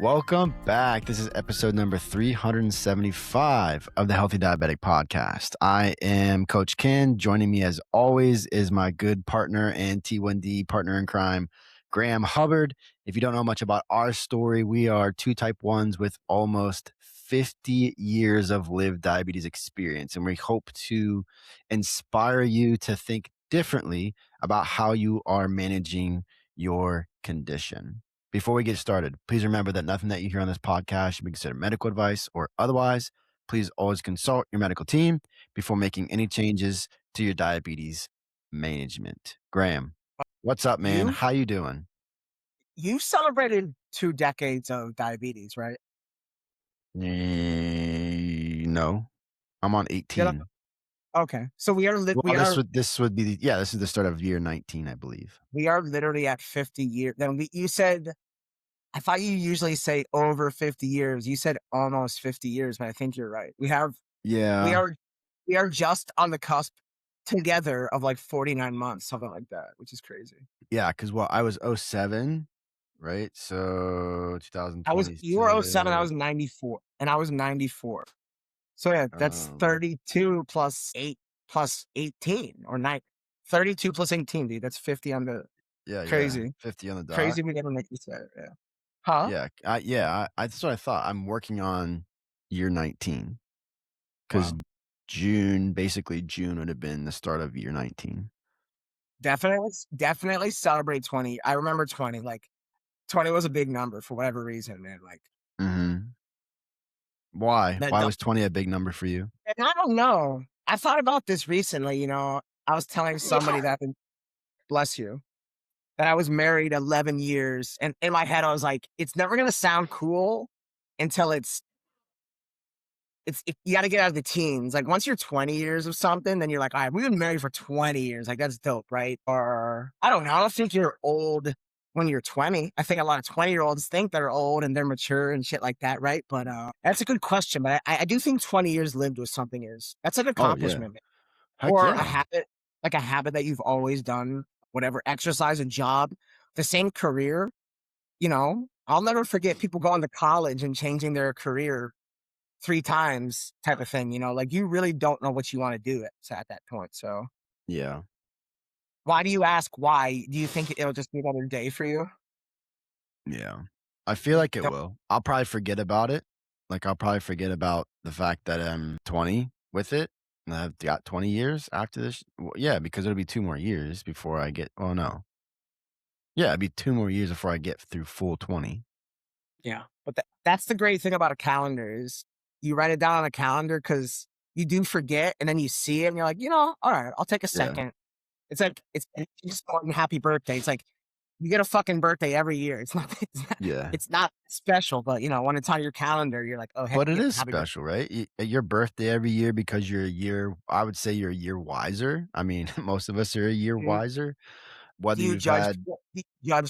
Welcome back. This is episode number 375 of the Healthy Diabetic Podcast. I am Coach Ken. Joining me as always is my good partner and T1D partner in crime, Graham Hubbard. If you don't know much about our story, we are two type 1s with almost 50 years of lived diabetes experience, and we hope to inspire you to think differently about how you are managing your condition. Before we get started, please remember that nothing that you hear on this podcast should be considered medical advice or otherwise. Please always consult your medical team before making any changes to your diabetes management. Graham, what's up, man? How you doing? You celebrated 2 decades of diabetes, right? No, I'm on 18. Okay. So we are This would be this is the start of year 19, I believe. we are literally at 50 years. You said, I thought you usually say over 50 years. You said almost 50 years, but I think you're right. We are just on the cusp together of like 49 months, something like that, which is crazy. Yeah, because I was 07, right? So 2020. You were 07, I was 94, and I was 94. So yeah, that's 32 plus 8 plus 18 or 9. 32 plus 18, dude. That's 50 on the crazy. 50 on the dot. Crazy we gotta make this out. Yeah. Huh? Yeah. That's what I thought. I'm working on year 19 because June would have been the start of year 19. Definitely celebrate 20. I remember 20. Like 20 was a big number for whatever reason, man. Like, why? Why was 20 a big number for you? And I don't know. I thought about this recently. I was telling somebody that, bless you, that I was married 11 years. And in my head, I was like, it's never going to sound cool until you got to get out of the teens. Like once you're 20 years of something, then you're like, all right, we've been married for 20 years. Like that's dope, right? Or I don't know. I don't think you're old when you're 20. I think a lot of 20-year-olds think they're old and they're mature and shit like that, right? But that's a good question. But I do think 20 years lived with something that's an accomplishment. Or a habit, like a habit that you've always done, whatever, exercise, a job, the same career. I'll never forget people going to college and changing their career 3 times type of thing, like you really don't know what you want to do at that point. So yeah. Why do you ask why? Do you think it'll just be another day for you? Yeah. I feel like it will. I'll probably forget about it. Like I'll probably forget about the fact that I'm 20 with it. And I've got 20 years after this. Yeah, because it'll be 2 more years before I get, no. Yeah, it'd be 2 more years before I get through full 20. Yeah. But that's the great thing about a calendar is you write it down on a calendar because you do forget and then you see it and you're like, all right, I'll take a second. It's like, it's just one happy birthday. It's like, you get a fucking birthday every year. It's not special, but when it's on your calendar, you're like, oh, hey. But it is special, right? Your birthday every year because you're a year, I would say you're a year wiser. I mean, most of us are a year wiser. Whether do you judge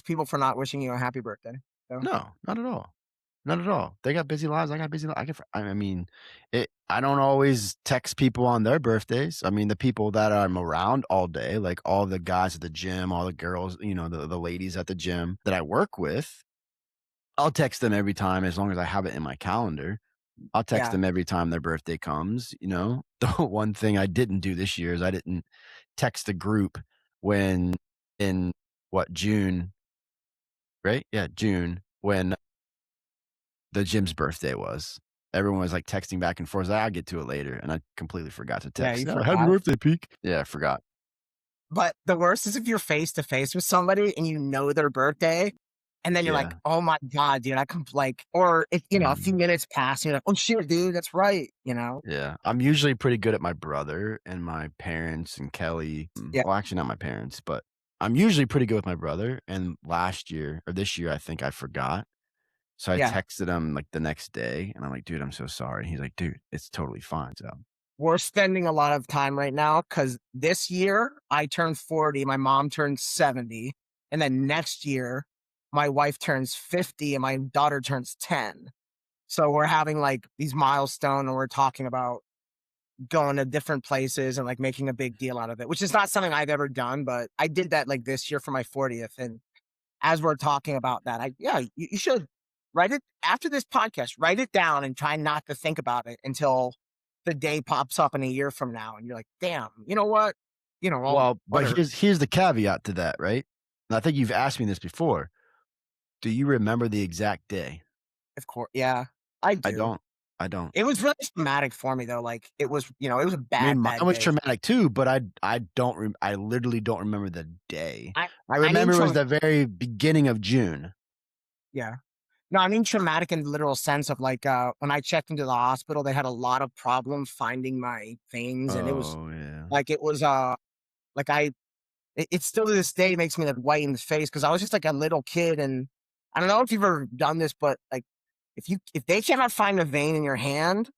people for not wishing you a happy birthday? No, not at all. Not at all. They got busy lives. I got busy lives. I don't always text people on their birthdays. I mean, the people that I'm around all day, like all the guys at the gym, all the girls, the ladies at the gym that I work with, I'll text them every time as long as I have it in my calendar. I'll text them every time their birthday comes. The one thing I didn't do this year is I didn't text the group when in June, right? Yeah, June, when the gym's birthday was. Everyone was like texting back and forth. I'll get to it later. And I completely forgot to text. Happy birthday, Peak. Yeah, I forgot. But the worst is if you're face to face with somebody and you know their birthday. And then you're like, oh my God, dude, or if, a few minutes pass, you're like, oh shit, dude, that's right. Yeah. I'm usually pretty good at my brother and my parents and Kelly. Yeah. Well, actually not my parents, but I'm usually pretty good with my brother. And this year, I think I forgot. So I texted him like the next day and I'm like, dude, I'm so sorry. He's like, dude, it's totally fine. So we're spending a lot of time right now because this year I turned 40, my mom turned 70. And then next year, my wife turns 50 and my daughter turns 10. So we're having like these milestones and we're talking about going to different places and like making a big deal out of it, which is not something I've ever done, but I did that like this year for my 40th. And as we're talking about that, you should write it after this podcast, write it down and try not to think about it until the day pops up in a year from now. And you're like, damn, you know what? Well, Well, but whatever. here's the caveat to that, right? And I think you've asked me this before. Do you remember the exact day? Of course. Yeah, I I do. don't. I don't. It was really traumatic for me though. Like it was, it was a I mean, mine bad was day. traumatic too, but I don't I literally don't remember the day. I I mean, remember it was the very beginning of June. yeah. No, I mean traumatic in the literal sense of like when I checked into the hospital, they had a lot of problems finding my veins, and it was Oh yeah. like it was like it still to this day makes me like white in the face because I was just like a little kid, and I don't know if you've ever done this, but like if they cannot find a vein in your hand,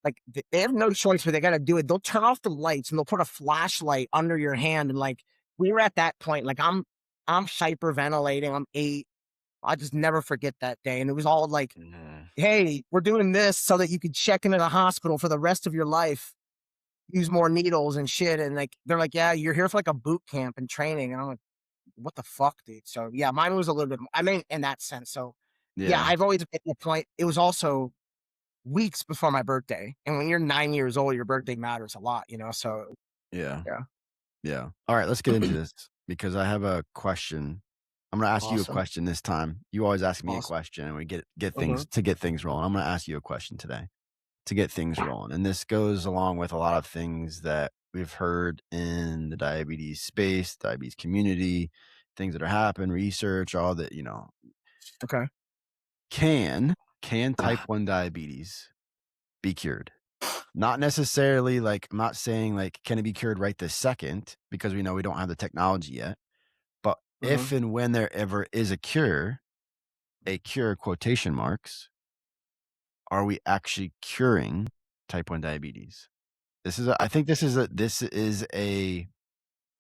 like they have no choice, but they got to do it. They'll turn off the lights and they'll put a flashlight under your hand, and like we were at that point, like I'm hyperventilating. I'm 8. I just never forget that day, and it was all like, Mhm. "Hey, we're doing this so that you could check into the hospital for the rest of your life." Use more needles and shit, and like they're like, "Yeah, you're here for like a boot camp and training," and I'm like, "What the fuck, dude?" So yeah, mine was a little bit. I mean, in that sense. So yeah, Yeah. I've always at the point. It was also weeks before my birthday, and when you're 9 years old, your birthday matters a lot, So Yeah. yeah, Yeah. All right, let's get into this because I have a question. I'm going to ask you a awesome, question this time. You always ask me a awesome. question and we Hmm. get things rolling. I'm going to ask you a question today to get things rolling. And this goes along with a lot of things that we've heard in the diabetes space, diabetes community, things that are happening, research, all that, Okay. can type 1 diabetes be cured? Not necessarily like I'm not saying like can it be cured right this second because we know we don't have the technology yet. But Hmm. if and when there ever is a cure quotation marks, are we actually curing type 1 diabetes? I think this is a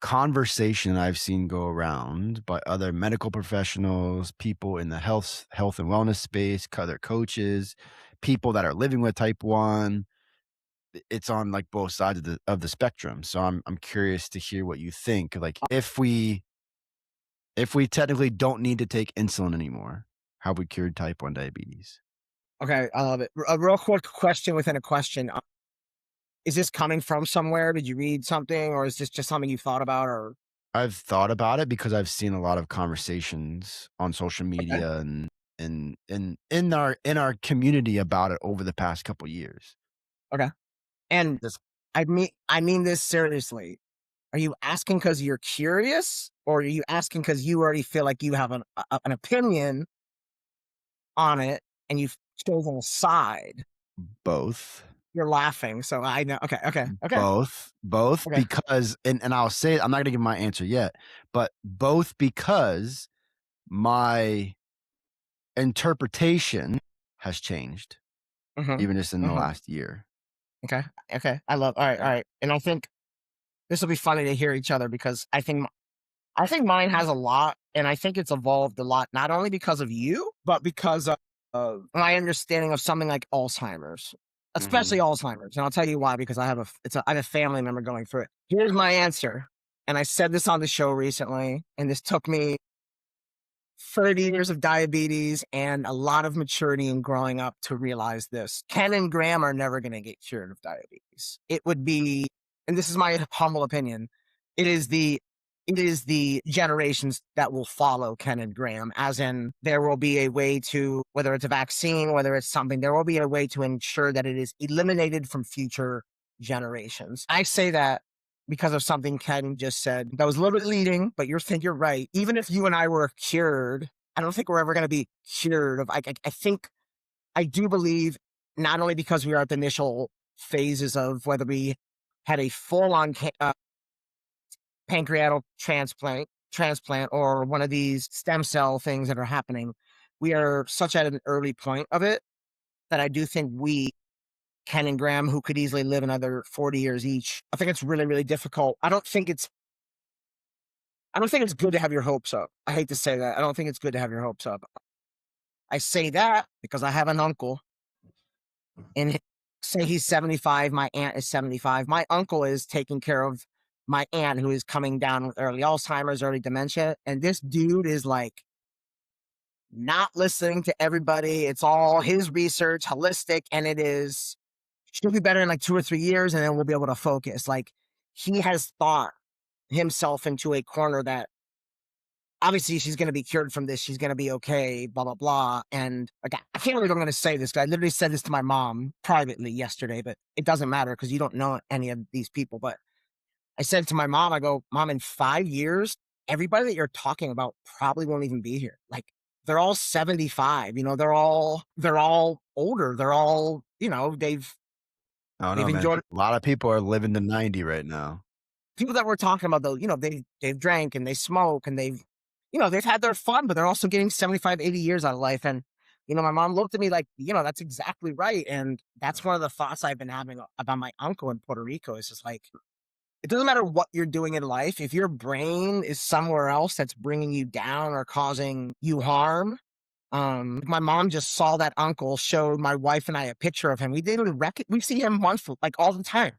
conversation I've seen go around by other medical professionals, people in the health and wellness space, other coaches, people that are living with type 1. It's on like both sides of the spectrum. So I'm curious to hear what you think. Like if we technically don't need to take insulin anymore, have we cured type 1 diabetes? Okay, I love it. A real quick question within a question. Is this coming from somewhere? Did you read something, or is this just something you thought about? Or I've thought about it because I've seen a lot of conversations on social okay, media and in our community about it over the past couple years. okay. And This I mean this seriously. Are you asking because you're curious, or are you asking because you already feel like you have an opinion on it and you've chosen a side? both You're laughing, so I know. Okay, okay, okay, both okay, because and I'll say I'm not gonna give my answer yet, but both because my interpretation has changed mm-hmm, even just in the mm-hmm, last year. okay, okay. I love. All right, all Yeah. right. And I think this will be funny to hear each other because I think mine has a lot, and I think it's evolved a lot, not only because of you, but because of my understanding of something like Alzheimer's, especially Mhm. Alzheimer's. And I'll tell you why, because I have a family member going through it. Here's my answer. And I said this on the show recently, and this took me 30 years of diabetes and a lot of maturity in growing up to realize this. Ken and Graham are never going to get cured of diabetes. It would be, and this is my humble opinion, it is the generations that will follow Ken and Graham, as in there will be a way to, whether it's a vaccine, whether it's something, there will be a way to ensure that it is eliminated from future generations. I say that because of something Ken just said. That was a little bit leading, but you're right. Even if you and I were cured, I don't think we're ever going to be cured of. I think I do believe not only because we are at the initial phases of whether we had a full on pancreatic transplant or one of these stem cell things that are happening, we are such at an early point of it that I do think we Ken and Graham, who could easily live another 40 years each. I think it's really, really difficult. I don't think it's good to have your hopes up. I hate to say that. I don't think it's good to have your hopes up. I say that because I have an uncle, and say he's 75, my aunt is 75. My uncle is taking care of my aunt who is coming down with early Alzheimer's, early dementia. And this dude is like not listening to everybody. It's all his research, holistic, and it is she'll be better in like 2 or 3 years, and then we'll be able to focus. Like he has thought himself into a corner that obviously she's going to be cured from this. She's going to be okay, blah, blah, blah. And like, I can't believe I'm going to say this. I literally said this to my mom privately yesterday, but it doesn't matter because you don't know any of these people. But I said to my mom, I go, Mom, in 5 years, everybody that you're talking about probably won't even be here. Like they're all 75, they're all older. They're all, I don't they've know, man. enjoyed A lot of people are living to 90 right now. people that we're talking about though, they've drank and they smoke and they've had their fun, but they're also getting 75, 80 years out of life. And, my mom looked at me like, that's exactly right. And that's one of the thoughts I've been having about my uncle in Puerto Rico. Is just like, it doesn't matter what you're doing in life. If your brain is somewhere else that's bringing you down or causing you harm. My mom just saw that uncle, showed my wife and I a picture of him. We didn't we see him once, like all the time.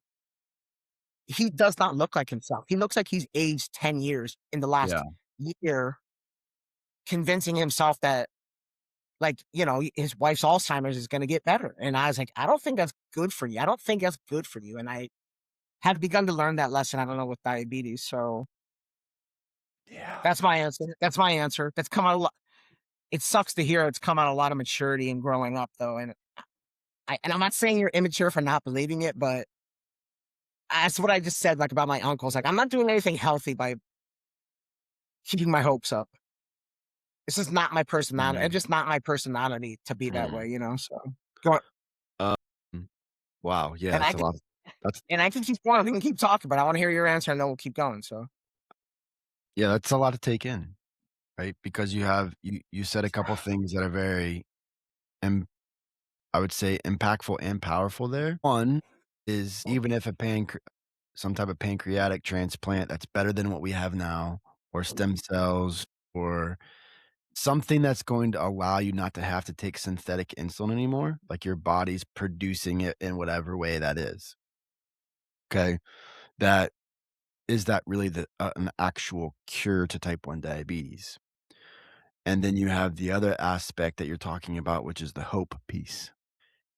He does not look like himself. He looks like he's aged 10 years in the Yeah. last year, convincing himself that, like, his wife's Alzheimer's is going to get better. And I was like, I don't think that's good for you. I don't think that's good for you. And I have begun to learn that lesson. I don't know, with diabetes. So Yeah. that's my answer. That's my answer. That's come out a lot. It sucks to hear it's come out a lot of maturity and growing up, though. And I'm not saying you're immature for not believing it, but that's what I just said, like about my uncles. Like, I'm not doing anything healthy by keeping my hopes up. This is not my personality. It's Mm, just not my personality to be that mm. way. So go Um, wow. Yeah, and I that's a can lot. That's and I can keep going. We can keep talking, but I want to hear your answer, and then we'll keep going. So yeah, that's a lot to take in, right? Because you said a couple things that are very, im I would say, impactful and powerful there. One is even if some type of pancreatic transplant that's better than what we have now, or stem cells, or something that's going to allow you not to have to take synthetic insulin anymore, like your body's producing it in whatever way that is, okay? That is that really an actual cure to type 1 diabetes? And then you have the other aspect that you're talking about, which is the hope piece.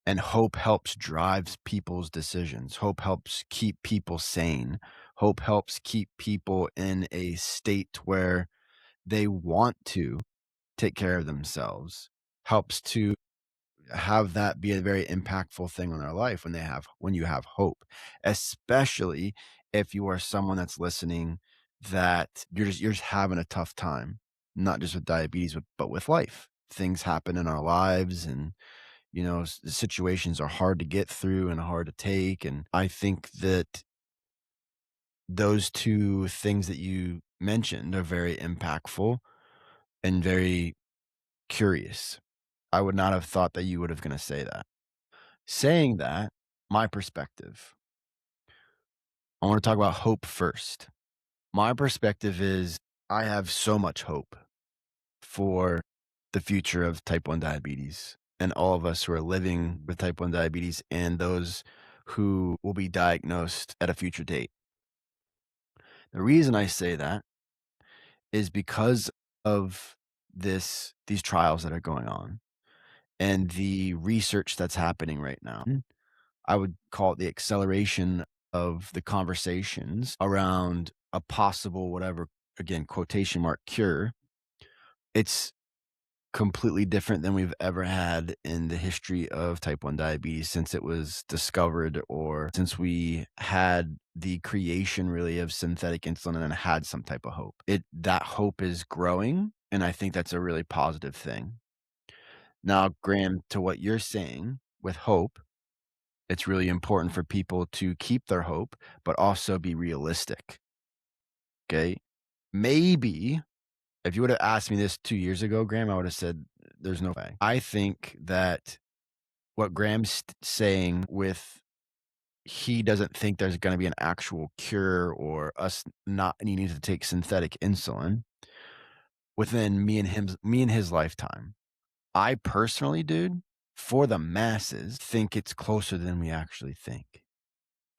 And hope helps drives people's decisions. Hope helps keep people sane. Hope helps keep people in a state where they want to take care of themselves. Helps to have that be a very impactful thing in their life when you have hope, especially if you are someone that's listening that you're just having a tough time, not just with diabetes, but with life. Things happen in our lives, and situations are hard to get through and hard to take. And I think that those two things that you mentioned are very impactful and very curious. I would not have thought that you would have gonna say that. Saying that, my perspective, I wanna talk about hope first. My perspective is I have so much hope for the future of type 1 diabetes and all of us who are living with type 1 diabetes and those who will be diagnosed at a future date. The reason I say that is because of these trials that are going on and the research that's happening right now. I would call it the acceleration of the conversations around a possible whatever, again, quotation mark cure. It's completely different than we've ever had in the history of type 1 diabetes since it was discovered or since we had the creation really of synthetic insulin and had some type of hope. That hope is growing, and I think that's a really positive thing. Now, Graham, to what you're saying with hope, it's really important for people to keep their hope, but also be realistic. Okay. Maybe if you would have asked me this 2 years ago, Graham, I would have said, there's no way. I think that what Graham's saying with he doesn't think there's going to be an actual cure or us not needing to take synthetic insulin within me and his lifetime. I personally, dude, for the masses, think it's closer than we actually think.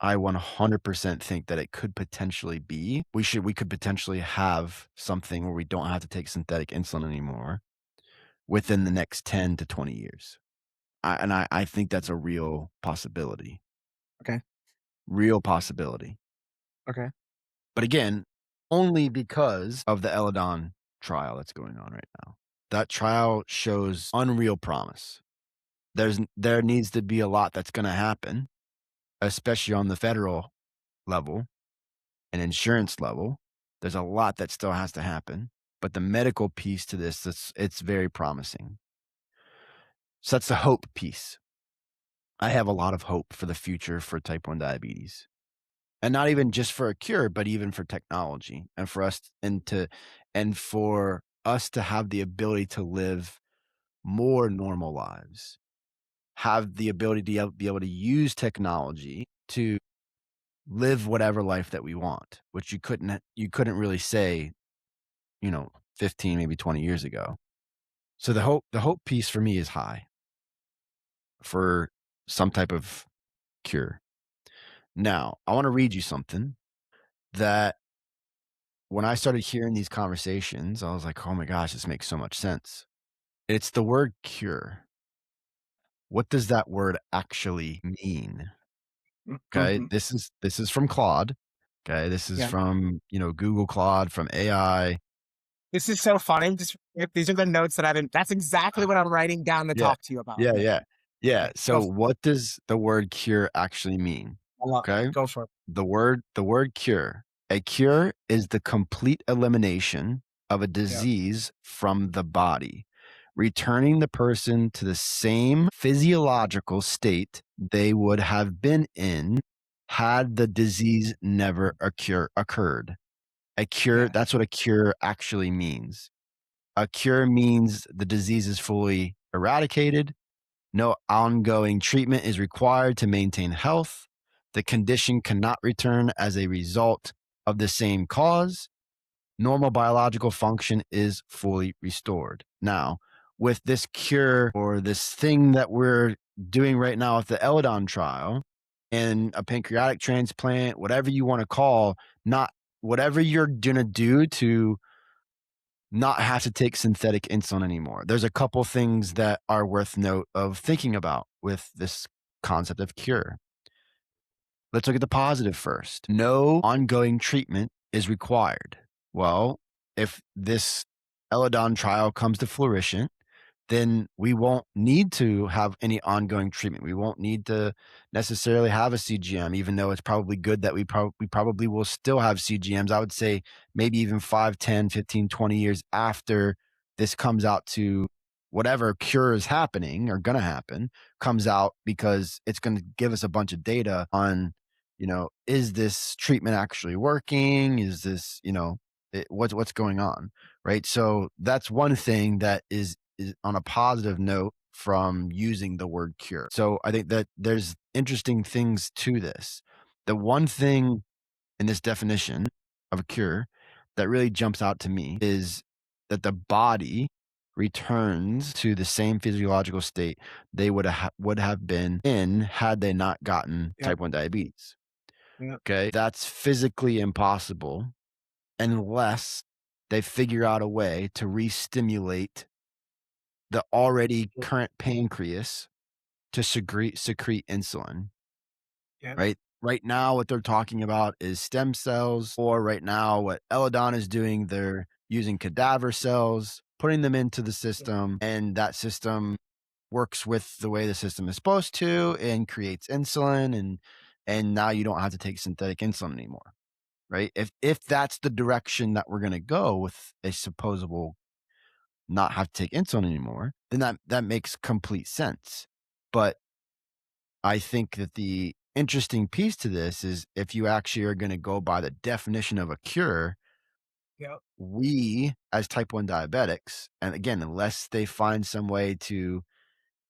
I 100% think that it could potentially be we could potentially have something where we don't have to take synthetic insulin anymore, within the next 10 to 20 years. I think that's a real possibility. Okay. Real possibility. Okay. But again, only because of the Eledon trial that's going on right now. That trial shows unreal promise. There needs to be a lot that's going to happen, especially on the federal level and insurance level. There's a lot that still has to happen, but the medical piece to this, it's very promising. So that's the hope piece. I have a lot of hope for the future for type 1 diabetes. And not even just for a cure, but even for technology and for us to have the ability to live more normal lives, have the ability to be able to use technology to live whatever life that we want, which you couldn't really say, 15, maybe 20 years ago. So the hope piece for me is high for some type of cure. Now, I want to read you something that when I started hearing these conversations, I was like, "Oh my gosh, this makes so much sense." It's the word cure. What does that word actually mean? Okay, Mm-hmm. this is from Claude. Okay, this is Yeah. from, Google Claude, from AI. This is so funny. Just these are the notes that I've been. That's exactly what I'm writing down to Yeah. talk to you about. Yeah, Yeah. yeah. Yeah, Okay. Go so for it. what does the word cure actually mean? I love it. Okay? Go for it. The word cure. A cure is the complete elimination of a Yeah. disease from the body, returning the person to the same physiological state they would have been in had the disease never occurred. A cure, Yeah. that's what a cure actually means. A cure means the disease is fully eradicated. No ongoing treatment is required to maintain health. The condition cannot return as a result of the same cause. Normal biological function is fully restored. Now, with this cure or this thing that we're doing right now with the Eledon trial and a pancreatic transplant, whatever you want to call, not whatever you're going to do to not have to take synthetic insulin anymore. There's a couple things that are worth note of thinking about with this concept of cure. Let's look at the positive first. No ongoing treatment is required. Well, if this Eledon trial comes to fruition, then we won't need to have any ongoing treatment. We won't need to necessarily have a CGM, even though it's probably good that we probably will still have CGMs. I would say maybe even 5, 10, 15, 20 years after this comes out to whatever cure is happening or going to happen comes out, because it's going to give us a bunch of data on, is this treatment actually working? Is this, what's going on? Right. So that's one thing that is on a positive note from using the word cure. So I think that there's interesting things to this. The one thing in this definition of a cure that really jumps out to me is that the body returns to the same physiological state they would have been in had they not gotten Yep. type 1 diabetes. Yep. Okay? That's physically impossible unless they figure out a way to re-stimulate the already Yep. current pancreas to secrete insulin, Yep. right? Right now, what they're talking about is stem cells, or right now, what Eledon is doing, they're using cadaver cells, putting them into the Yep. system, and that system works with the way the system is supposed to and creates insulin, and now you don't have to take synthetic insulin anymore, right? If that's the direction that we're going to go with a supposable not have to take insulin anymore, then that makes complete sense. But I think that the interesting piece to this is if you actually are going to go by the definition of a cure, Yep. we as type 1 diabetics, and again, unless they find some way to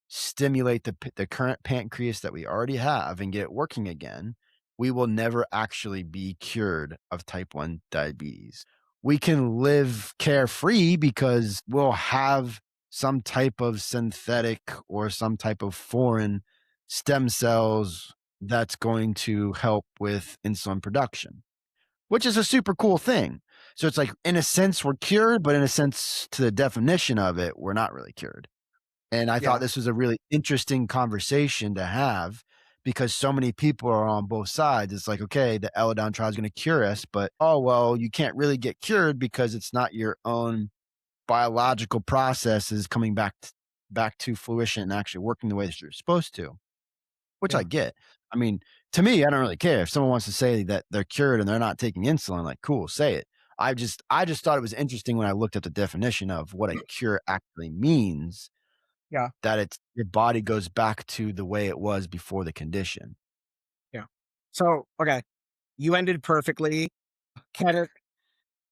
stimulate the current pancreas that we already have and get it working again, we will never actually be cured of type 1 diabetes. We can live carefree because we'll have some type of synthetic or some type of foreign stem cells that's going to help with insulin production, which is a super cool thing. So it's like, in a sense, we're cured, but in a sense, to the definition of it, we're not really cured. And I thought Yeah. this was a really interesting conversation to have because so many people are on both sides. It's like, okay, the Eladon trial is going to cure us, but oh, well, you can't really get cured because it's not your own biological processes coming back to fruition and actually working the way that you're supposed to, which I Yeah. get. I mean, to me, I don't really care if someone wants to say that they're cured and they're not taking insulin. Like, cool, say it. I just thought it was interesting when I looked at the definition of what a cure actually means, Yeah. that it's your body goes back to the way it was before the condition. Yeah. So, okay. You ended perfectly. Ken,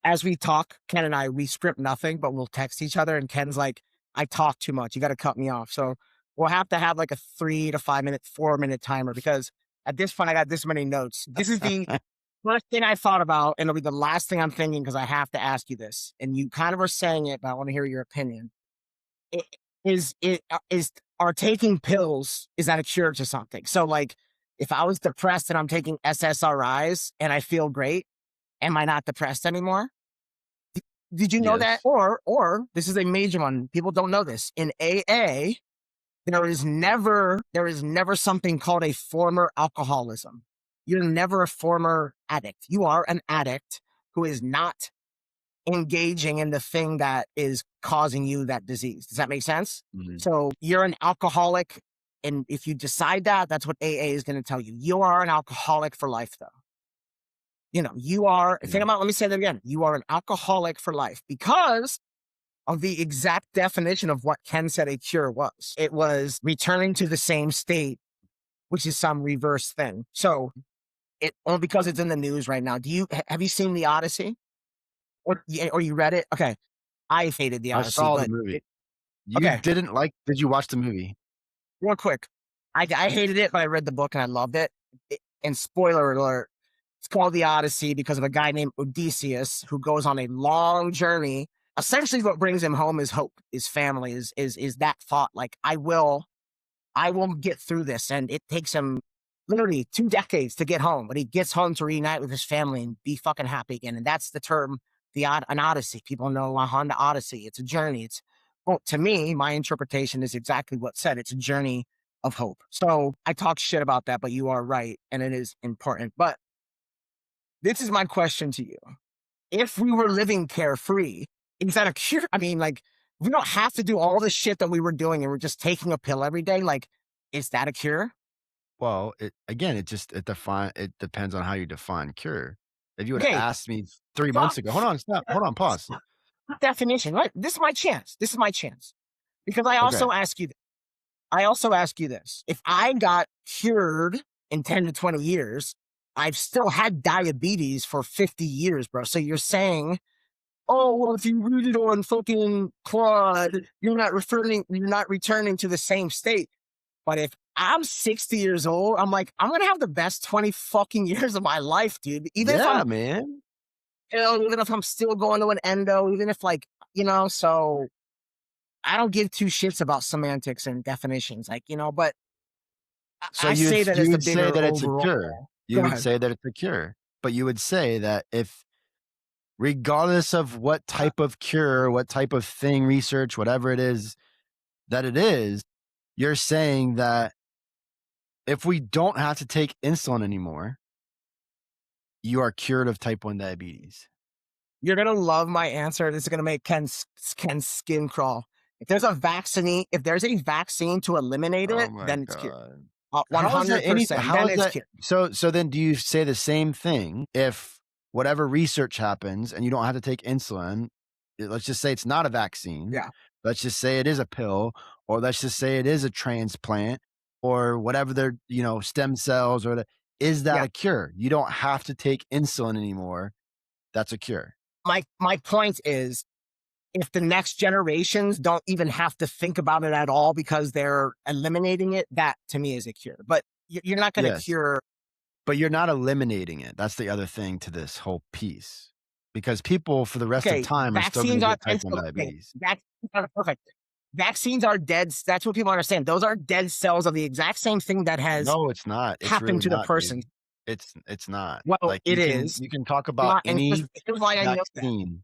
as we talk, Ken and I, we script nothing, but we'll text each other. And Ken's like, I talk too much. You got to cut me off. So we'll have to have like a 3 to 5 minute, 4 minute timer because at this point I got this many notes. This is the first thing I thought about, and it'll be the last thing I'm thinking because I have to ask you this. And you kind of are saying it, but I want to hear your opinion. I- is are taking pills, is that a cure to something? So like if I was depressed and I'm taking SSRIs and I feel great, am I not depressed anymore? Did you know that? Yes. Or this is a major one. People don't know this. In AA, there is never something called a former alcoholism. You're never a former addict. You are an addict who is not engaging in the thing that is causing you that disease. Does that make sense? Mhm. So you're an alcoholic. And if you decide that, that's what AA is going to tell you. You are an alcoholic for life, though. You are, Yeah. let me say that again. You are an alcoholic for life because of the exact definition of what Ken said a cure was. It was returning to the same state, which is some reverse thing. So only because it's in the news right now. Have you seen The Odyssey? Or you read it? Okay. I hated The I Odyssey, saw the but movie. okay, Did you watch the movie? real quick. I hated it, but I read the book and I loved it. And spoiler alert, it's called The Odyssey because of a guy named Odysseus who goes on a long journey. Essentially, what brings him home is hope, is family, is that thought, like, I will get through this. And it takes him literally 2 decades to get home, but he gets home to reunite with his family and be fucking happy again. And that's the term, an odyssey. People know a Honda Odyssey. It's a journey. Well, to me, my interpretation is exactly what said. It's a journey of hope. So I talk shit about that, but you are right. And it is important. But this is my question to you. If we were living carefree, is that a cure? I mean, like, we don't have to do all the shit that we were doing and we're just taking a pill every day. Like, is that a cure? Well, it depends on how you define cure. If you would have Okay. asked me 3 Stop. months ago, hold on, stop, hold on, pause. Stop. Definition, right? This is my chance. This is my chance. Because Okay. I also ask you this. If I got cured in 10 to 20 years, I've still had diabetes for 50 years, bro. So you're saying, oh, well, if you read it on fucking Claude, you're not returning to the same state. But if I'm 60 years old, I'm like, I'm gonna have the best 20 fucking years of my life, dude. Yeah, man. Even if I'm still going to an endo, even if so I don't give two shits about semantics and definitions, but So I say that you as the would say bigger that it's a cure. overall. You Go would ahead. say that it's a cure, but you would say that if regardless of what Uh, type of cure, what type of thing, research, whatever it is that it is, you're saying that if we don't have to take insulin anymore, you are cured of type 1 diabetes. You're gonna love my answer. This is gonna make Ken's skin crawl. If there's a vaccine to eliminate Oh it, my then it's cured. god. How is that any 100%. how Then is it's that cured. so then do you say the same thing if whatever research happens and you don't have to take insulin, let's just say it's not a vaccine, Yeah. let's just say it is a pill, or let's just say it is a transplant, or whatever they're, stem cells is that Yeah. a cure? You don't have to take insulin anymore. That's a cure. My point is, if the next generations don't even have to think about it at all because they're eliminating it, that to me is a cure. But you're not going to Yes. cure. But you're not eliminating it. That's the other thing to this whole piece. Because people for the rest of Okay, time are still gonna vaccines are get type 1 diabetes. vaccines are perfect. Vaccines are dead. That's what people understand. Those are dead cells of the exact same thing that has No, it's not. It's happened really to the not, person. dude. It's not. Well, Like it is. you can talk about Not, and any here's why I know that. vaccine,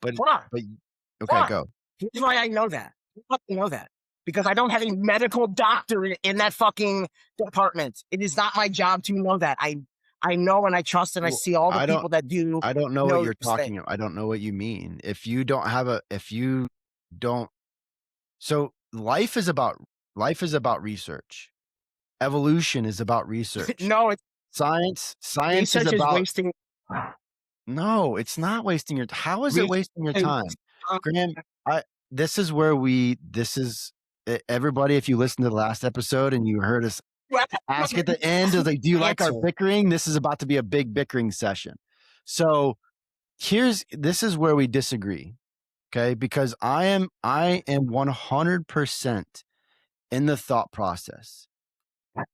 but Hold on. but Hold okay, on. go. Here's why I know that. I know that because I don't have a medical doctor in that fucking department. It is not my job to know that. I know and I trust and I Well, see all the people that do I don't know what know you're those things. talking about. I don't know what you mean. If you don't, so life is about research. Evolution is about research. No, it's Science is research is about, wasting no, it's not wasting your, how is it research. wasting your And, time? Graham, I this is where this is everybody, if you listen to the last episode and you heard us ask at the end, is like, do you like our answer. bickering? This is about to be a big bickering session. So this is where we disagree. Okay. Because I am 100% in the thought process,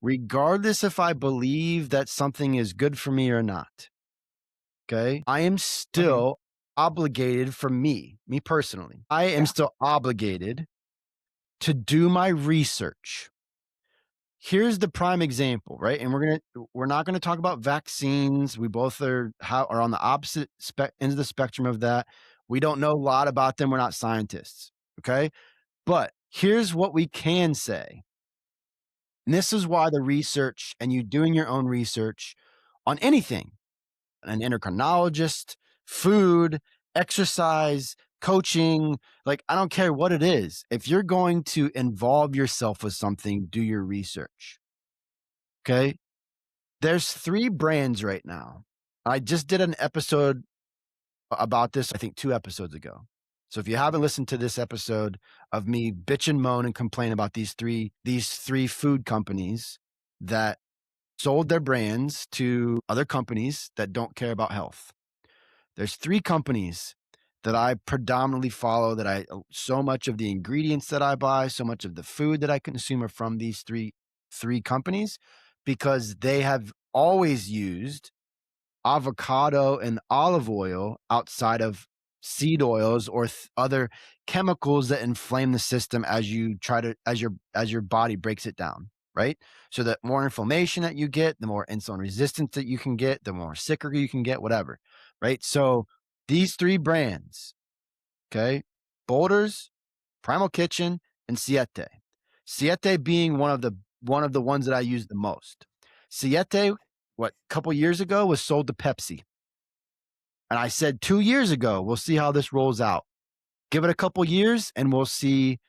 regardless if I believe that something is good for me or not. Okay. I am Mhm. still obligated, for me personally, I am still obligated to do my research. Here's the prime example, right? And we're not gonna talk about vaccines. We both are on the opposite ends of the spectrum of that. We don't know a lot about them. We're not scientists, okay? But here's what we can say. And this is why the research and you doing your own research on anything, an endocrinologist, food, exercise, coaching, like I don't care what it is. If you're going to involve yourself with something, do your research. Okay? There's 3 brands right now. I just did an episode about this, I think 2 episodes ago. So if you haven't listened to this episode of me bitch and moan and complain about these three food companies that sold their brands to other companies that don't care about health. There's 3 companies that I predominantly follow, that so much of the ingredients that I buy, so much of the food that I consume are from these three companies, because they have always used avocado and olive oil outside of seed oils or other chemicals that inflame the system as your body breaks it down, right? So the more inflammation that you get, the more insulin resistance that you can get, the more sicker you can get, whatever, right? So these 3 brands, okay, Boulders, Primal Kitchen, and Siete. Siete being one of the ones that I use the most. Siete, a couple years ago, was sold to Pepsi. And I said 2 years ago, we'll see how this rolls out. Give it a couple years and we'll see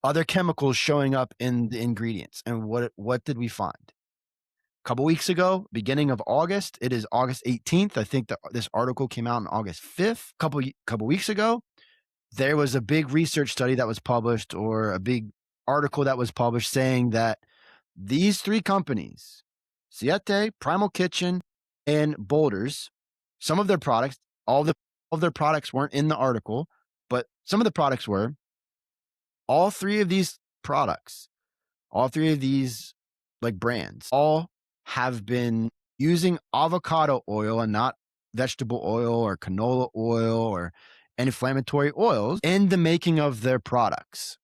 other chemicals showing up in the ingredients. And what did we find? A couple weeks ago, beginning of August, it is August 18th. I think that this article came out on August 5th. Couple weeks ago, there was a big research study that was published, or a big article that was published, saying that these 3 companies, Siete, Primal Kitchen, and Boulders, some of their products, all of their products weren't in the article, but some of the products were. All 3 of these products, all 3 of these like brands, all have been using avocado oil and not vegetable oil or canola oil or inflammatory oils in the making of their products.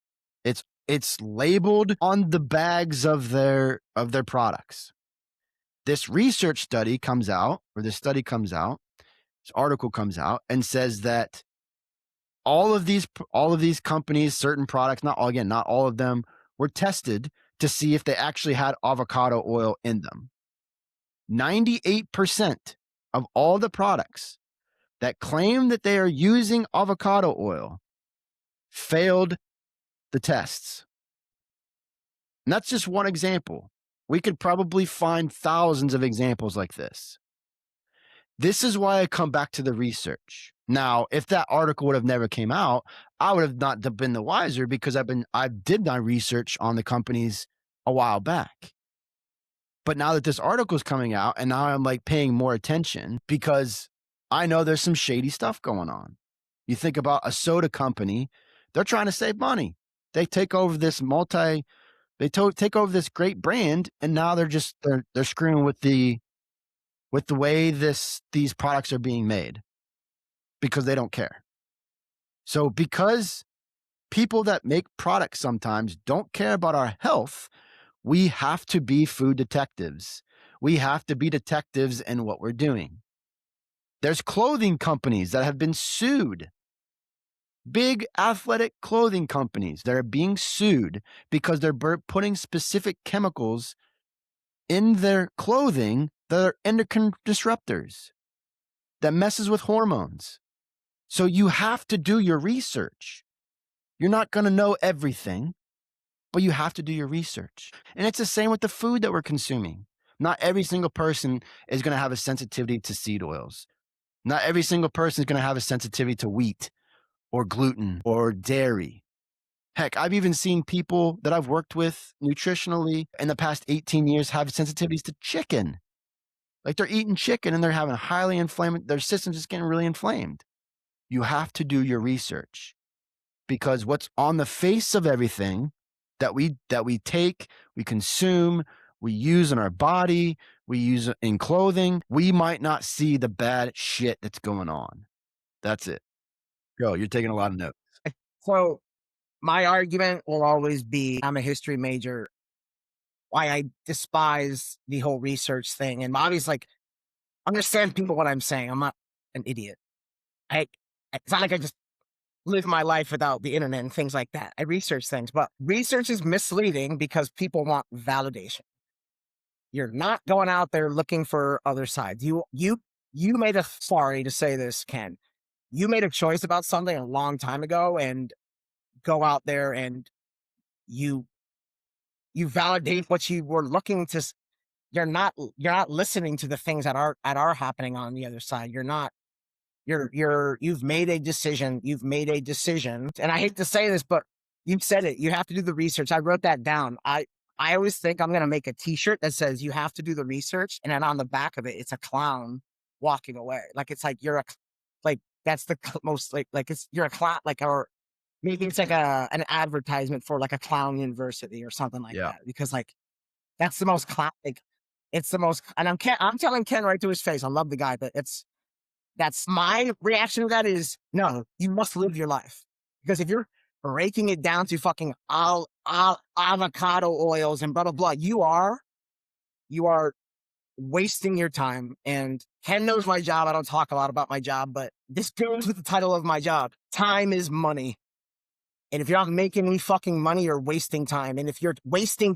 It's labeled on the bags of their products. This research study comes out, or this study comes out, this article comes out and says that all of these companies, certain products, not all of them, were tested to see if they actually had avocado oil in them. 98% of all the products that claim that they are using avocado oil failed the tests. And that's just one example. We could probably find thousands of examples like this. This is why I come back to the research. Now, if that article would have never came out, I would have not been the wiser, because I did my research on the companies a while back. But now that this article is coming out, and now I'm like paying more attention, because I know there's some shady stuff going on. You think about a soda company, they're trying to save money. They take over this take over this great brand, and now they're screwing with the way these products are being made, because they don't care. So because people that make products sometimes don't care about our health, we have to be food detectives. We have to be detectives in what we're doing. There's clothing companies that have been sued. Big athletic clothing companies that are being sued because they're putting specific chemicals in their clothing that are endocrine disruptors, that messes with hormones. So you have to do your research. You're not going to know everything, but you have to do your research. And it's the same with the food that we're consuming. Not every single person is going to have a sensitivity to seed oils. Not every single person is going to have a sensitivity to wheat or gluten or dairy. Heck, I've even seen people that I've worked with nutritionally in the past 18 years have sensitivities to chicken. Like they're eating chicken and they're having highly inflamed, their system's just getting really inflamed. You have to do your research because what's on the face of everything that we take, we consume, we use in our body, we use in clothing, we might not see the bad shit that's going on. That's it. Go, you're taking a lot of notes. So my argument will always be I'm a history major. Why I despise the whole research thing. And obviously, like, understand people what I'm saying. I'm not an idiot. It's not like I just live my life without the internet and things like that. I research things, but research is misleading because people want validation. You're not going out there looking for other sides. You made a, sorry to say this, Ken, you made a choice about something a long time ago and go out there and you validate what you were looking to. You're not listening to the things that are happening on the other side. You've made a decision. And I hate to say this, but you've said it. You have to do the research. I wrote that down. I always think I'm going to make a t-shirt that says you have to do the research. And then on the back of it, it's a clown walking away. Like, it's like, like, that's the most like it's, you're a clown, like, or maybe it's like an advertisement for like a clown university or something like that. Because like, that's the most classic. It's the most, and I'm telling Ken right to his face, I love the guy, but that's my reaction to that is, no, you must live your life. Because if you're breaking it down to fucking avocado oils and blah, blah, blah, you are wasting your time. And Ken knows my job. I don't talk a lot about my job, but this goes with the title of my job. Time is money. And if you're not making any fucking money, you're wasting time. And if you're wasting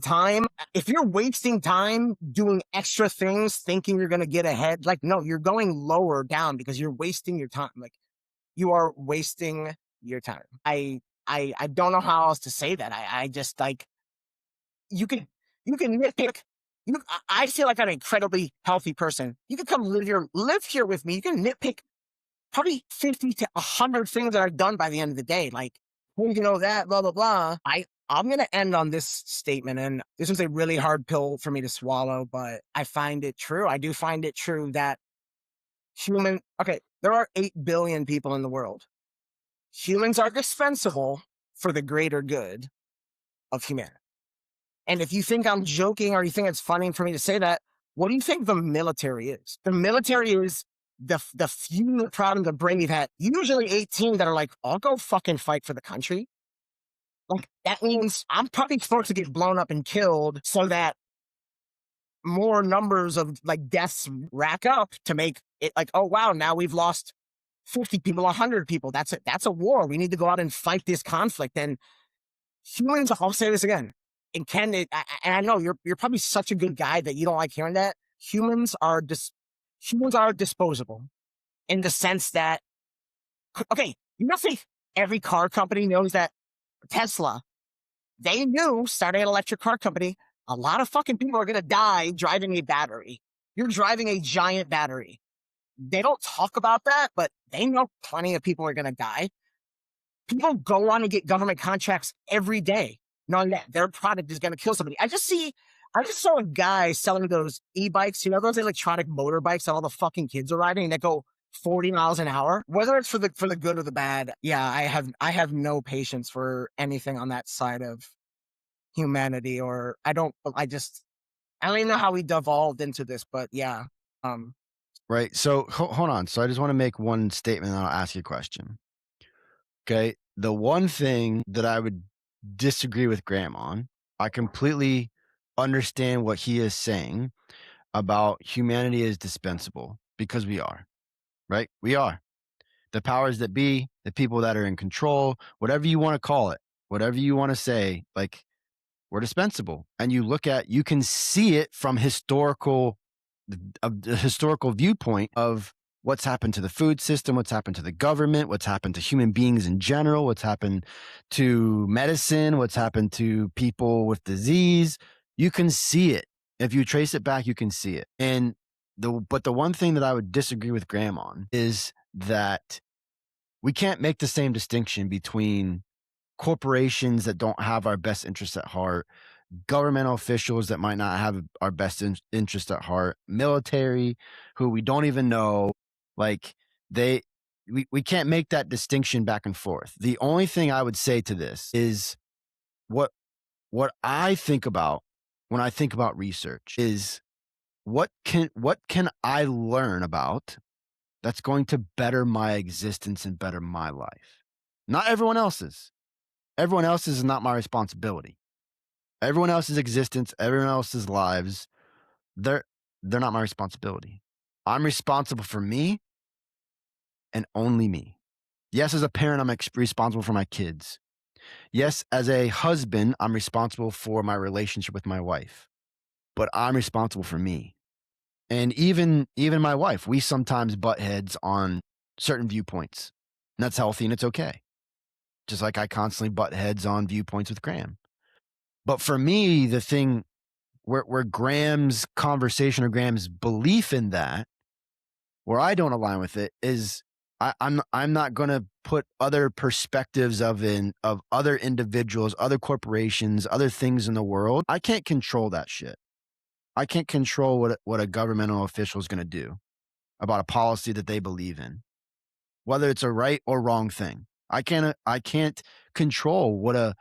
time doing extra things, thinking you're going to get ahead, like, no, you're going lower down because you're wasting your time. Like, you are wasting your time. I don't know how else to say that. I just, like, you can nitpick. I feel like I'm an incredibly healthy person. You can come live here with me. You can nitpick probably 50 to 100 things that I've done by the end of the day. Like, well, you know that, blah, blah, blah. I'm going to end on this statement. And this was a really hard pill for me to swallow, but I find it true. I do find it true that there are 8 billion people in the world. Humans are dispensable for the greater good of humanity. And if you think I'm joking or you think it's funny for me to say that, what do you think the military is? The military is the few, the proud, and the brave at usually 18 that are like, I'll go fucking fight for the country. Like, that means I'm probably supposed to get blown up and killed so that more numbers of like deaths rack up to make it like, oh wow, now we've lost 50 people, 100 people. That's a war. We need to go out and fight this conflict. And humans, I'll say this again, and Ken, and I know you're probably such a good guy that you don't like hearing that. Humans are disposable in the sense that, okay, you don't think every car company knows that Tesla, they knew starting an electric car company, a lot of fucking people are going to die driving a battery. You're driving a giant battery. They don't talk about that, but they know plenty of people are going to die. People go on and get government contracts every day, knowing that their product is going to kill somebody. I just saw a guy selling those e-bikes, you know, those electronic motorbikes that all the fucking kids are riding that go 40 miles an hour. Whether it's for the good or the bad, yeah, I have no patience for anything on that side of humanity. Or I don't even know how we devolved into this, but yeah. Right. So hold on. So I just want to make one statement and I'll ask you a question. Okay. The one thing that I would disagree with Graham on, I completely understand what he is saying, about humanity is dispensable because we are, right? We are. The powers that be, the people that are in control, whatever you want to call it, whatever you want to say, like we're dispensable. And you can see it from the historical viewpoint of what's happened to the food system, what's happened to the government, what's happened to human beings in general, what's happened to medicine, what's happened to people with disease. You can see it. If you trace it back, you can see it. But the one thing that I would disagree with Graham on is that we can't make the same distinction between corporations that don't have our best interests at heart, governmental officials that might not have our best interest at heart, military who we don't even know. Like we can't make that distinction back and forth. The only thing I would say to this is what I think about when I think about research is what can I learn about that's going to better my existence and better my life? Not everyone else's. Everyone else's is not my responsibility. Everyone else's existence, everyone else's lives, they're not my responsibility. I'm responsible for me and only me. Yes, as a parent, I'm responsible for my kids. Yes, as a husband, I'm responsible for my relationship with my wife. But I'm responsible for me. And even my wife, we sometimes butt heads on certain viewpoints. And that's healthy and it's okay. Just like I constantly butt heads on viewpoints with Graham. But for me, the thing where Graham's conversation or Graham's belief in that, where I don't align with it, is I'm not going to put other perspectives of other individuals, other corporations, other things in the world. I can't control that shit. I can't control what a governmental official is going to do about a policy that they believe in, whether it's a right or wrong thing. I can't control what a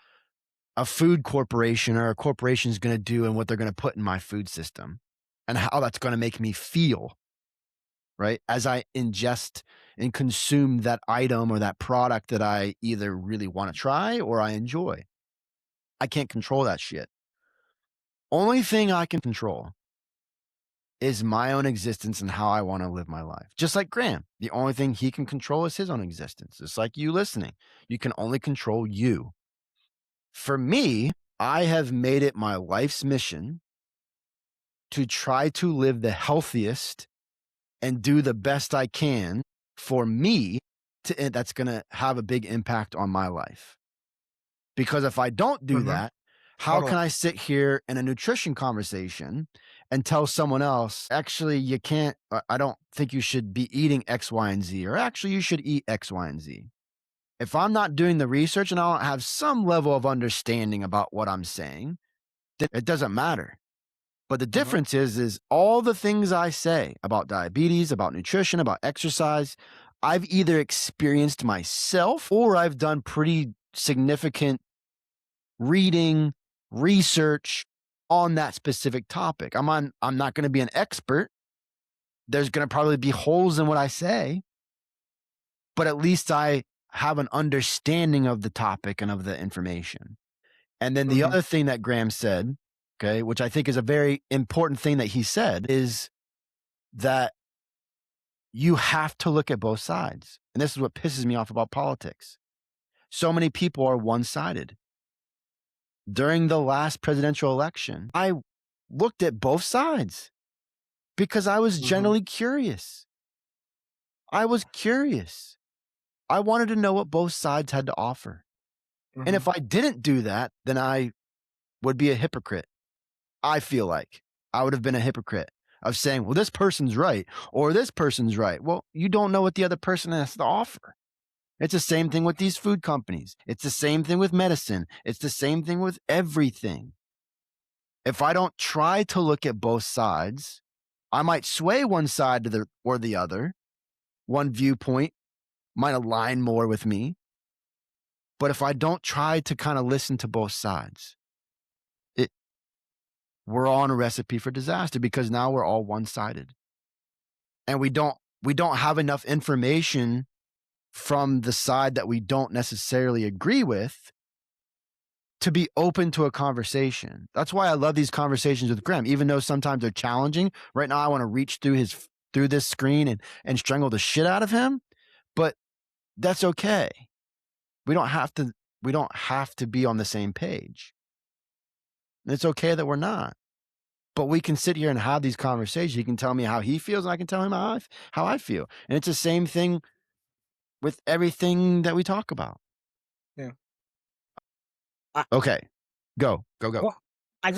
food corporation or a corporation is going to do and what they're going to put in my food system and how that's going to make me feel, right? As I ingest and consume that item or that product that I either really want to try or I enjoy. I can't control that shit. Only thing I can control is my own existence and how I want to live my life. Just like Graham, the only thing he can control is his own existence. Just like you listening, you can only control you. For me, I have made it my life's mission to try to live the healthiest and do the best I can for me that's going to have a big impact on my life. Because if I don't do that, how can I sit here in a nutrition conversation and tell someone else, actually, you can't, I don't think you should be eating X, Y, and Z, or actually you should eat X, Y, and Z. If I'm not doing the research and I don't have some level of understanding about what I'm saying, then it doesn't matter. But the difference is all the things I say about diabetes, about nutrition, about exercise, I've either experienced myself or I've done pretty significant reading, research on that specific topic. I'm not going to be an expert. There's going to probably be holes in what I say, but at least I have an understanding of the topic and of the information. And then the other thing that Graham said, okay, which I think is a very important thing that he said, is that you have to look at both sides. And this is what pisses me off about politics. So many people are one-sided. During the last presidential election, I looked at both sides because I was generally curious. I was curious. I wanted to know what both sides had to offer. And if I didn't do that, then I would be a hypocrite. I feel like I would have been a hypocrite of saying, well, this person's right or this person's right. Well, you don't know what the other person has to offer. It's the same thing with these food companies. It's the same thing with medicine. It's the same thing with everything. If I don't try to look at both sides, I might sway one side or the other. One viewpoint might align more with me. But if I don't try to kind of listen to both sides, we're on a recipe for disaster because now we're all one-sided. And we don't have enough information from the side that we don't necessarily agree with to be open to a conversation. That's why I love these conversations with Graham, even though sometimes they're challenging. Right now, I want to reach through this screen and strangle the shit out of him, but that's okay. We don't have to be on the same page. And it's okay that we're not. But we can sit here and have these conversations. He can tell me how he feels, and I can tell him how I feel. And it's the same thing with everything that we talk about. Yeah. Okay. Go. Well, I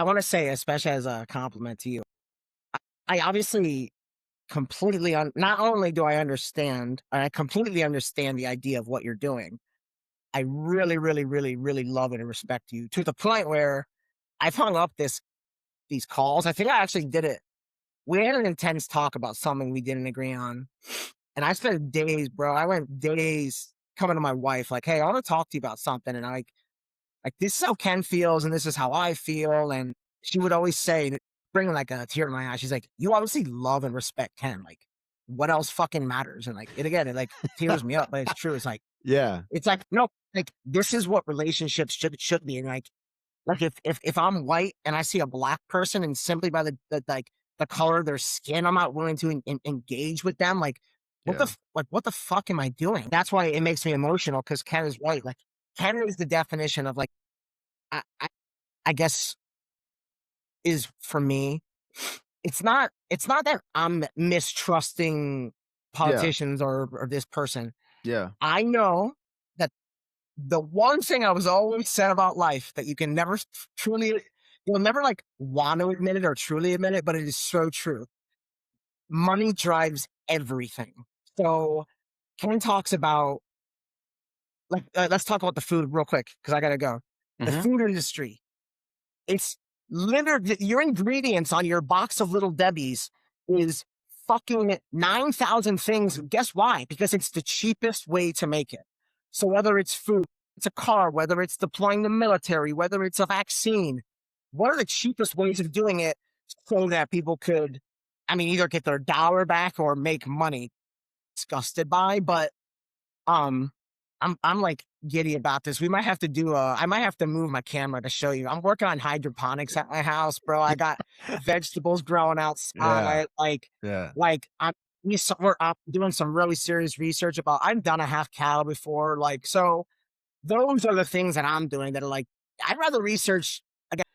want to say, especially as a compliment to you, I obviously completely not only do I completely understand the idea of what you're doing. I really, really, really, really love it and respect you to the point where I've hung up these calls. I think I actually did it. We had an intense talk about something we didn't agree on. And I spent days, bro. I went days coming to my wife, like, hey, I want to talk to you about something. And like, this is how Ken feels, and this is how I feel. And she would always say, bring like a tear to my eye. She's like, you obviously love and respect Ken. Like, what else fucking matters? And like, it like tears me up, but it's true. It's like, Yeah. it's like, no, like, this is what relationships should be. And like if I'm white and I see a black person and simply by the color of their skin, I'm not willing to engage with them. Like, what the fuck am I doing? That's why it makes me emotional, because Ken is white. Like, Ken is the definition of like, I, I, I guess, is for me. It's not that I'm mistrusting politicians or this person. Yeah. I know that the one thing I was always said about life that you can never you'll never like want to admit it or truly admit it, but it is so true. Money drives everything. So Ken talks about, like, let's talk about the food real quick, because I gotta go. The food industry. It's literally your ingredients on your box of Little Debbie's is fucking 9,000 things. Guess why? Because it's the cheapest way to make it. So whether it's food, it's a car, whether it's deploying the military, whether it's a vaccine, what are the cheapest ways of doing it so that people could, I mean, either get their dollar back or make money? Disgusted by, but I'm like giddy about this. We might have to do I might have to move my camera to show you. I'm working on hydroponics at my house, bro. I got vegetables growing outside. Yeah. Like we're up doing some really serious research about, I've done a half cattle before. Like, so those are the things that I'm doing that are like, I'd rather research. Again,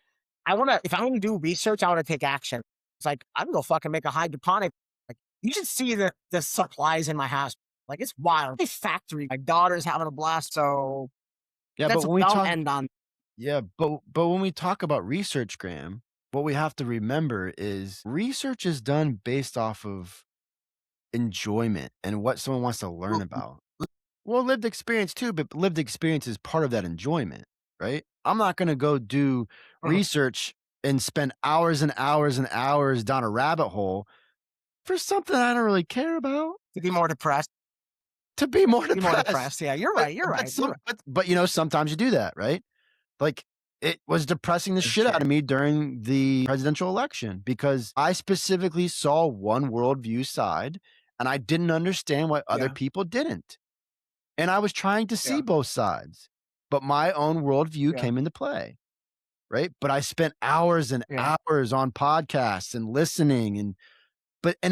if I'm gonna do research, I want to take action. It's like, I can go fucking make a hydroponic. Like, you should see the supplies in my house. Like, it's wild. A factory. My daughter's having a blast. So Yeah, that's but when we I'll talk, end on. yeah, but when we talk about research, Graham, what we have to remember is research is done based off of enjoyment and what someone wants to learn about. Well, lived experience too, but lived experience is part of that enjoyment, right? I'm not going to go do research and spend hours and hours and hours down a rabbit hole for something I don't really care about. To be more depressed. To be more depressed. Yeah, you're right. You're right. But you know, sometimes you do that, right? Like, it was depressing the shit out of me during the presidential election because I specifically saw one worldview side and I didn't understand why other people didn't. And I was trying to see both sides, but my own worldview came into play, right? But I spent hours and hours on podcasts and listening, and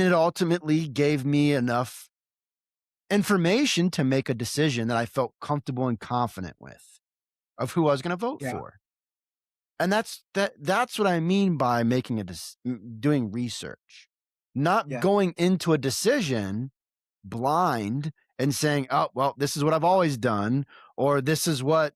it ultimately gave me enough information to make a decision that I felt comfortable and confident with of who I was going to vote for. And that's what I mean by making doing research, not going into a decision blind and saying, oh, well, this is what I've always done, or this is what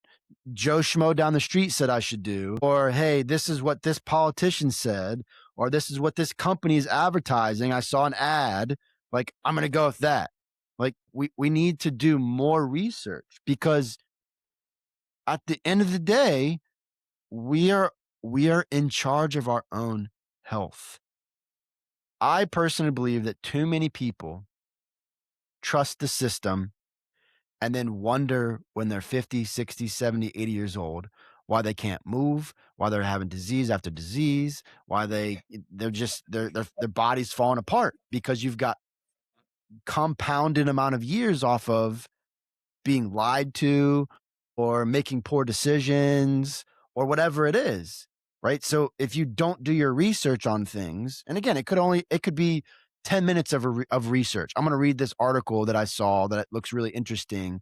Joe Schmo down the street said I should do, or hey, this is what this politician said, or this is what this company is advertising. I saw an ad, like, I'm going to go with that. Like, we need to do more research because at the end of the day, we are in charge of our own health. I personally believe that too many people trust the system and then wonder when they're 50, 60, 70, 80 years old why they can't move, why they're having disease after disease, why they're just their body's falling apart because you've got compounded amount of years off of being lied to or making poor decisions or whatever it is, right? So if you don't do your research on things, and again, it could be 10 minutes of research. I'm going to read this article that I saw that looks really interesting.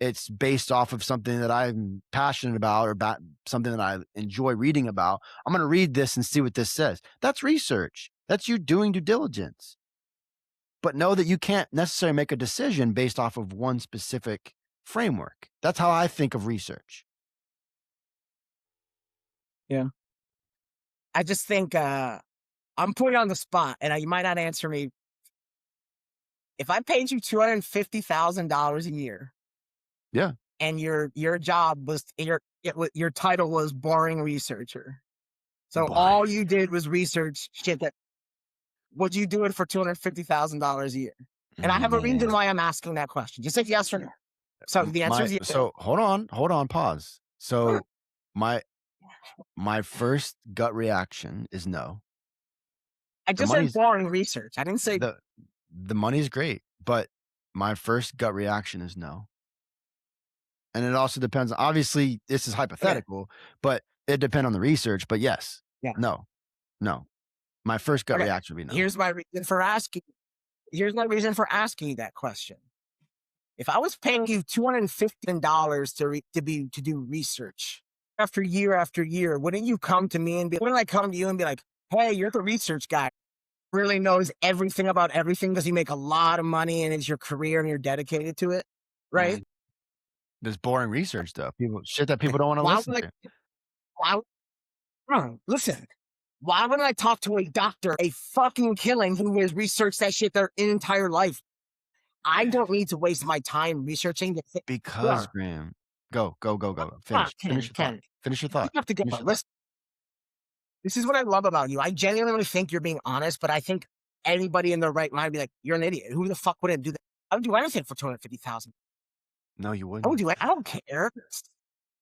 It's based off of something that I'm passionate about or about something that I enjoy reading about. I'm going to read this and see what this says. That's research. That's you doing due diligence. But know that you can't necessarily make a decision based off of one specific framework. That's how I think of research. Yeah. I just think I'm putting you on the spot, and you might not answer me. If I paid you $250,000 a year, yeah, and your job was your title was boring researcher, so all you did was research shit that, would you do it for $250,000 a year? And I have a reason why I'm asking that question. Just say yes or no. So the answer is yes. So hold on, pause. So my first gut reaction is no. I just said boring research. I didn't say the money's great, but my first gut reaction is no. And it also depends. Obviously, this is hypothetical, but it depends on the research. But yes, no. My first gut reaction would be no. Here's my reason for asking you that question. If I was paying you $250 to do research after year, wouldn't you come to me and wouldn't I come to you and be like, hey, you're the research guy, really knows everything about everything because you make a lot of money and it's your career and you're dedicated to it, right? There's boring research though. Shit that people don't want to listen to. Listen, why wouldn't I talk to a doctor, a fucking killing who has researched that shit their entire life? I don't need to waste my time researching. Because Graham, go. Finish your thought. You have to go. Listen, this is what I love about you. I genuinely think you're being honest, but I think anybody in their right mind would be like, you're an idiot. Who the fuck wouldn't do that? I would do anything for $250,000. No, you wouldn't. I would do it. I don't care.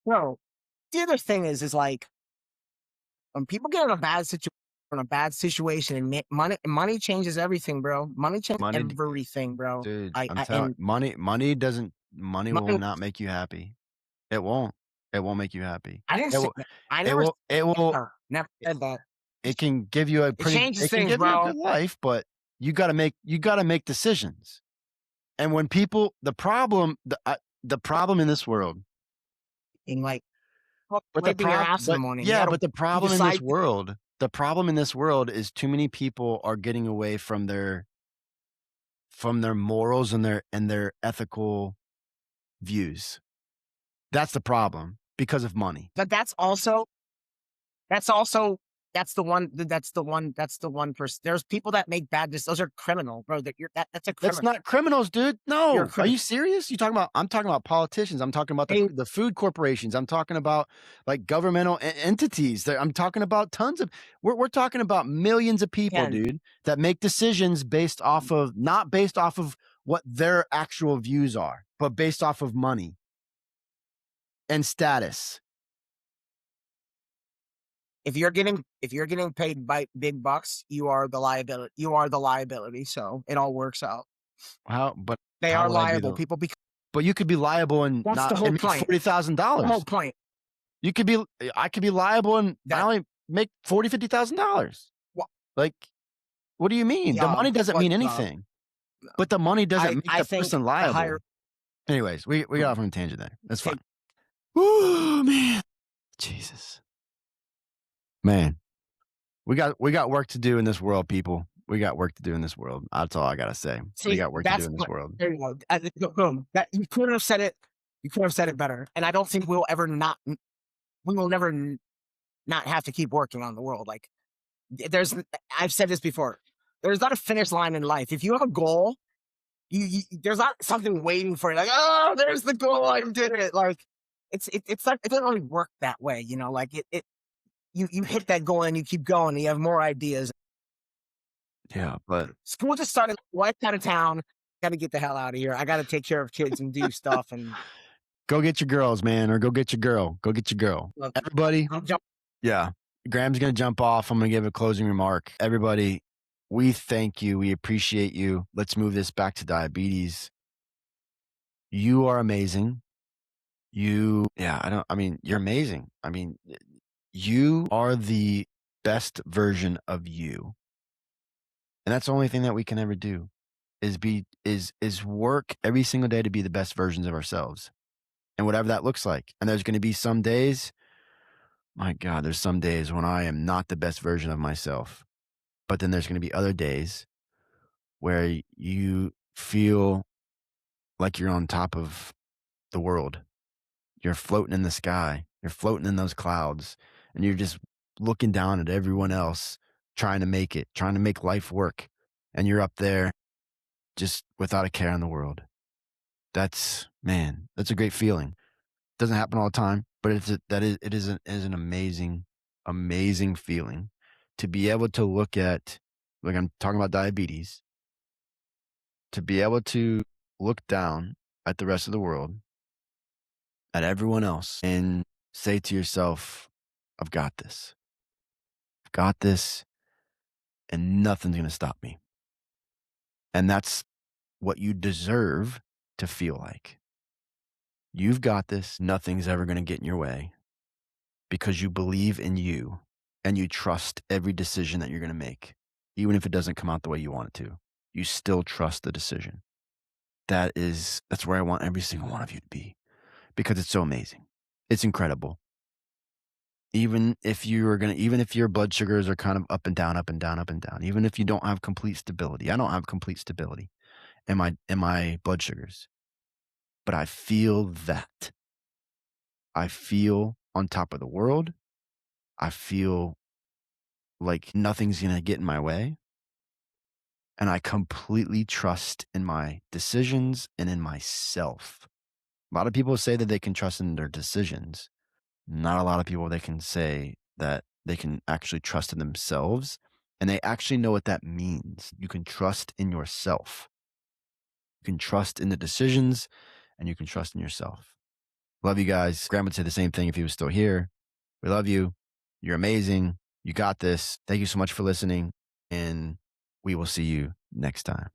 No. The other thing is like, when people get in a bad situation, and money changes everything, bro. Money changes everything, bro. Dude, I'm telling money will not make you happy. It won't. It won't make you happy. I didn't say that. I never never said that. It can give you a good life, but you gotta make decisions. And when people, the problem in this world, but the problem in this world is too many people are getting away from their morals and their ethical views. That's the problem because of money. But that's the one person. There's people that make bad decisions. Those are criminal, bro. That's a criminal. That's not criminals, dude. No. Are you serious? I'm talking about politicians. I'm talking about the food corporations. I'm talking about like governmental entities. I'm talking about we're talking about millions of people, dude, that make decisions not based off of what their actual views are, but based off of money and status. If you're getting paid by big bucks, you are the liability. So it all works out. But they are liable. People but you could be liable and not make $40,000. The whole point. I could be liable and I only make $50,000. Like, what do you mean? The money doesn't mean anything. But the money doesn't make the person liable. Anyways, we got off on a tangent there. That's fine. Ooh, man. Jesus. Man, we got work to do in this world, people. We got work to do in this world. That's all I gotta say. We got work to do in this world. There you go. Boom. You could have said it. You could have said it better. And I don't think we will never not have to keep working on the world. Like I've said this before. There's not a finish line in life. If you have a goal, there's not something waiting for you. Like, oh, there's the goal. I did it. Like it's like it doesn't really work that way. You know, like you hit that goal and you keep going and you have more ideas. Yeah, but school just started. Wiped out of town. Got to get the hell out of here. I got to take care of kids and do stuff and go get your girls, man, or go get your girl. Go get your girl. Everybody. Yeah. Graham's going to jump off. I'm going to give a closing remark. Everybody, we thank you. We appreciate you. Let's move this back to diabetes. You are amazing. you're amazing. You are the best version of you. And that's the only thing that we can ever do is work every single day to be the best versions of ourselves and whatever that looks like. And there's going to be some days, my God, there's some days when I am not the best version of myself. But then there's going to be other days where you feel like you're on top of the world. You're floating in the sky. You're floating in those clouds and you're just looking down at everyone else trying to make it, trying to make life work. And you're up there just without a care in the world. That's a great feeling. Doesn't happen all the time, but it is an amazing, amazing feeling to be able to look at, like I'm talking about diabetes, to be able to look down at the rest of the world, at everyone else, and say to yourself, I've got this. I've got this, and nothing's going to stop me. And that's what you deserve to feel like. You've got this. Nothing's ever going to get in your way because you believe in you and you trust every decision that you're going to make. Even if it doesn't come out the way you want it to, you still trust the decision. That's where I want every single one of you to be because it's so amazing. It's incredible. Even if your blood sugars are kind of up and down, up and down, up and down, even if you don't have complete stability, I don't have complete stability in my blood sugars, but I feel that. I feel on top of the world. I feel like nothing's going to get in my way. And I completely trust in my decisions and in myself. A lot of people say that they can trust in their decisions. Not a lot of people that can say that they can actually trust in themselves and they actually know what that means. You can trust in yourself. You can trust in the decisions and you can trust in yourself. Love you guys. Graham would say the same thing if he was still here. We love you. You're amazing. You got this. Thank you so much for listening. And we will see you next time.